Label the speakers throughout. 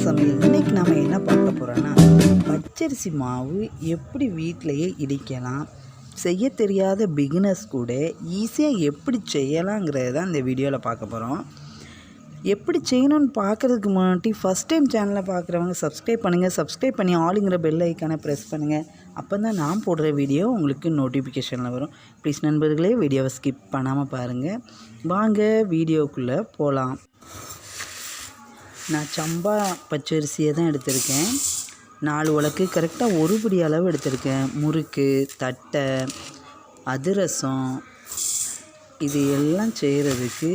Speaker 1: சமையல். இன்றைக்கி நாம் என்ன பார்க்க போகிறோன்னா, பச்சரிசி மாவு எப்படி வீட்டிலையே இடிக்கலாம், செய்ய தெரியாத பிகினர்ஸ் கூட ஈஸியாக எப்படி செய்யலாங்கிறது தான் இந்த வீடியோவில் பார்க்க போகிறோம். எப்படி செய்யணும்னு பார்க்குறதுக்கு முன்னாடி ஃபஸ்ட் டைம் சேனலை பார்க்குறவங்க சப்ஸ்கிரைப் பண்ணுங்கள். சப்ஸ்கிரைப் பண்ணி ஆளுங்கிற பெல் ஐக்கானை ப்ரெஸ் பண்ணுங்கள். அப்போ தான் நான் போடுற வீடியோ உங்களுக்கு நோட்டிஃபிகேஷனில் வரும். ப்ளீஸ் நண்பர்களே, வீடியோவை ஸ்கிப் பண்ணாமல் பாருங்கள். வாங்க வீடியோக்குள்ளே போகலாம். நான் சம்பா பச்சரிசியை தான் எடுத்திருக்கேன். 4 உலக்கு கரெக்டாக ஒரு பிடி அளவு எடுத்திருக்கேன். முறுக்கு, தட்டை, அதிரசம் இது எல்லாம் செய்கிறதுக்கு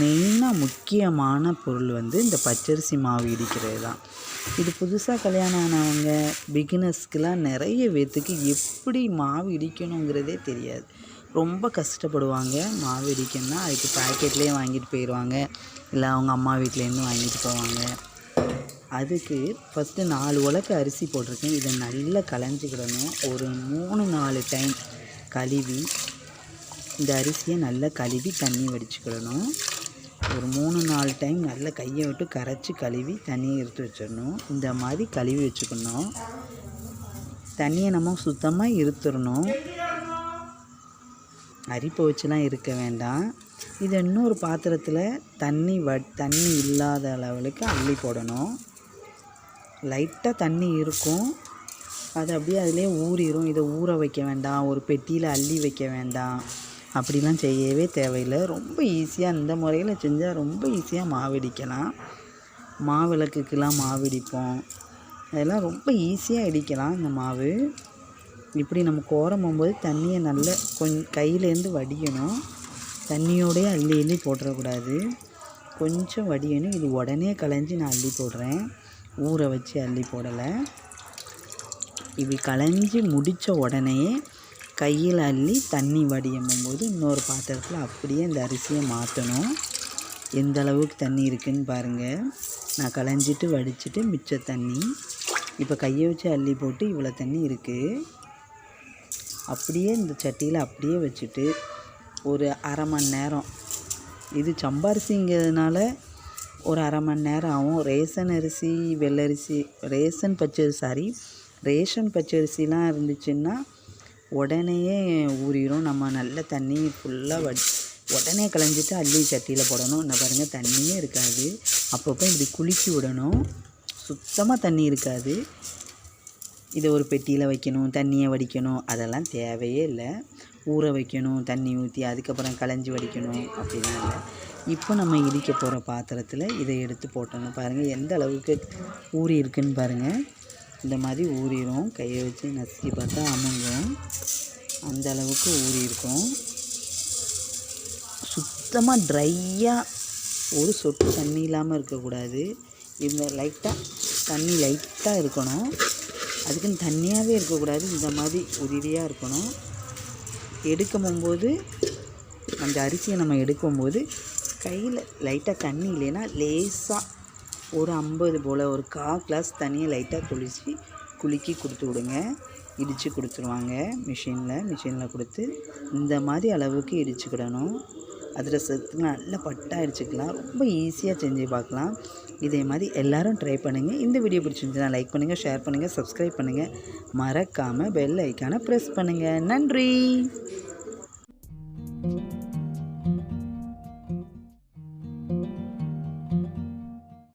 Speaker 1: மெயினாக முக்கியமான பொருள் இந்த பச்சரிசி மாவு இடிக்கிறது தான். இது புதுசாக கல்யாணம் ஆனவங்க பிகினர்ஸ்க்கெலாம் நிறைய பேர்த்துக்கு எப்படி மாவு இடிக்கணுங்கிறதே தெரியாது. ரொம்ப கஷ்டப்படுவாங்க. மாவு இடிக்கணும்னா அதுக்கு பேக்கெட்லேயே வாங்கிட்டு போயிடுவாங்க, இல்லை அவங்க அம்மா வீட்டிலேருந்து வாங்கிட்டு போவாங்க. அதுக்கு ஃபஸ்ட்டு 4 உலக்கு அரிசி போட்டிருக்கேன். இதை நல்லா களைஞ்சிக்கிடணும். ஒரு 3-4 டைம் கழுவி இந்த அரிசியை நல்லா கழுவி தண்ணி வடிச்சுக்கிடணும். ஒரு 3-4 டைம் நல்லா கையை விட்டு கரைச்சி கழுவி தண்ணியை எடுத்து வச்சிடணும். இந்த மாதிரி கழுவி வச்சுக்கணும். தண்ணியை நம்ம சுத்தமாக இருத்துடணும். அரிப்பை வச்சுலாம் இருக்க வேண்டாம். இதை இன்னொரு பாத்திரத்தில் தண்ணி இல்லாத அளவுக்கு அள்ளி போடணும். லைட்டாக தண்ணி இருக்கும், அது அப்படியே அதிலே ஊறிடும். இதை ஊற வைக்க வேண்டாம், ஒரு பெட்டியில் அள்ளி வைக்க வேண்டாம், அப்படிலாம் செய்யவே தேவையில்லை. ரொம்ப ஈஸியாக இந்த முறையில் செஞ்சால் ரொம்ப ஈஸியாக மாவிடிக்கலாம். மாவிளக்குக்கெலாம் மாவிடிப்போம், அதெல்லாம் ரொம்ப ஈஸியாக இடிக்கலாம். இந்த மாவு இப்படி நம்ம கோரம்போது தண்ணியை நல்லா கொஞ்சம் கையிலேருந்து வடியணும். தண்ணியோடையே அள்ளி போட்டுறக்கூடாது, கொஞ்சம் வடியணும். இது உடனே களைஞ்சி நான் அள்ளி போடுறேன், ஊற வச்சு அள்ளி போடலை. இது களைஞ்சி முடித்த உடனே கையில் அள்ளி தண்ணி வடியும்போது இன்னொரு பாத்திரத்தில் அப்படியே இந்த அரிசியை மாற்றணும். எந்த அளவுக்கு தண்ணி இருக்குதுன்னு பாருங்கள். நான் களைஞ்சிட்டு வடிச்சிட்டு மிச்ச தண்ணி இப்போ கையை வச்சு அள்ளி போட்டு இவ்வளோ தண்ணி இருக்குது. அப்படியே இந்த சட்டியில் அப்படியே வச்சுட்டு ஒரு அரை மணி நேரம், இது சம்பரிசிங்கிறதுனால ஒரு அரை மணி நேரம் ஆகும். ரேஷன் அரிசி, வெள்ளரிசி, ரேஷன் பச்சரிசிலாம் இருந்துச்சுன்னா உடனேயே ஊறிடும். நம்ம நல்ல தண்ணி ஃபுல்லாக உடனே களைஞ்சிட்டு அள்ளி சட்டியில் போடணும். என்ன பாருங்கள், தண்ணியே இருக்காது. அப்பப்போ இப்படி குலுக்கி விடணும். சுத்தமாக தண்ணி இருக்காது. இதை ஒரு பெட்டியில் வைக்கணும், தண்ணியை வடிக்கணும், அதெல்லாம் தேவையே இல்லை. ஊற வைக்கணும், தண்ணி ஊற்றி அதுக்கப்புறம் களைஞ்சி வடிக்கணும் அப்படிலாம் இல்லை. இப்போ நம்ம இடிக்க போகிற பாத்திரத்தில் இதை எடுத்து போட்டணும். பாருங்கள் எந்த அளவுக்கு ஊறி இருக்குன்னு பாருங்கள். இந்த மாதிரி ஊறிடும். கையை வச்சு நசுக்கி பார்த்தா அமுங்கும். அந்த அளவுக்கு ஊறி இருக்கும். சுத்தமாக ட்ரையாக ஒரு சொட்டு தண்ணி இல்லாமல் இருக்கக்கூடாது. இந்த தண்ணி லைட்டாக இருக்கணும். அதுக்குன்னு தண்ணியாகவே இருக்கக்கூடாது. இந்த மாதிரி உதிரியாக இருக்கணும். எடுக்கும்போது அந்த அரிசியை நம்ம எடுக்கும்போது கையில் லைட்டாக தண்ணி இல்லைன்னா லேசாக ஒரு 50 போல் ஒரு 1/4 கிளாஸ் தண்ணியை லைட்டாக குலுக்கி கொடுத்து விடுங்க. இடித்து கொடுத்துருவாங்க மிஷினில் கொடுத்து இந்த மாதிரி அளவுக்கு இடிச்சுக்கிடணும். அதிரசத்துக்கு நல்லா பட்டாக இடிச்சுக்கலாம். ரொம்ப ஈஸியாக செஞ்சு பார்க்கலாம். இதே மாதிரி எல்லோரும் ட்ரை பண்ணுங்கள். இந்த வீடியோ பிடிச்சிருந்துச்சுன்னா லைக் பண்ணுங்கள், ஷேர் பண்ணுங்கள், சப்ஸ்கிரைப் பண்ணுங்கள். மறக்காமல் பெல் ஐக்கானை ப்ரெஸ் பண்ணுங்கள். நன்றி.